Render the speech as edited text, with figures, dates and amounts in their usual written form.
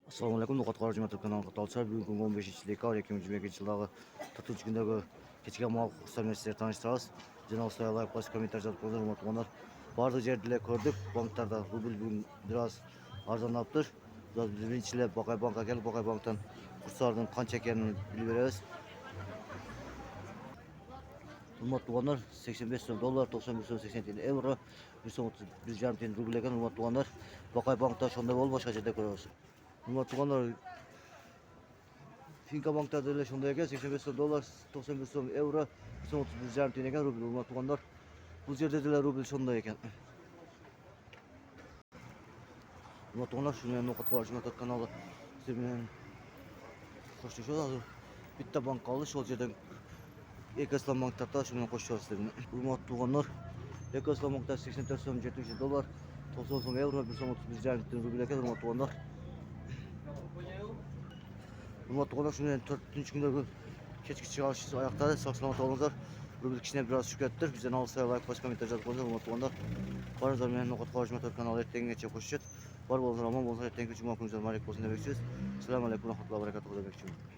Assalamualaikum, Nuqat Qarajı YouTube kanalına qatnashlar. Bugun 15-dekabr 2022-yildagi Tatuvchi kundagi kechga mal qurslarni sizlarga tanishtiramiz. Janob like bosib kommentar yozib qo'yinglar, hurmatli. Barcha yerda ko'rdik, banklarda rubl bugun biroz arzonlabdir. Biz birinchilab Boqay bankka kelib, Boqay bankdan kurslarning qancha ekanini bilib beramiz. Hurmatli 85 so'm dollar, 91 so'm 80 tiyin euro, 130 tiyin rubl ekan. Hurmatli Boqay bankda shunday bo'lib, boshqa yerda ko'ramiz. Hurmatli Finka bankda da shunday ekan, 85 so'm dollar, 91 so'm euro, 131 tiyin ekan rubl. Hurmatli bu yerda da rubl shunday ekan. Hurmatli shuni Nuqat Qarajı kanalı sizlar bilan qo'shilishadi. Bitta bank qoldi, shu yerdan Ekoislam bankda shuni qo'shishamiz sizlar. Hurmatli Ekoislam bankda 84 so'm 70 dollar, 90 so'm euro, 131 tiyin rubl ekan. Hurmatli shuni 4-chi kundagi kechki chiqish oyoqda sog'-salomat bo'linglar. Rubl kishini biroz tushgatdir. Bizdan olsa like bosib kommentar yozib qo'yinglar. Hurmatli Qarzlar bilan Nuqat Qarajı kanali ertangacha qo'shishadi. Bor bo'linglar, omon bo'linglar. Ertangi juma kuningizlar muborak bo'lsin demoqchimiz. Assalomu alaykum va rahmatullohi va barakatuh demoqchimiz.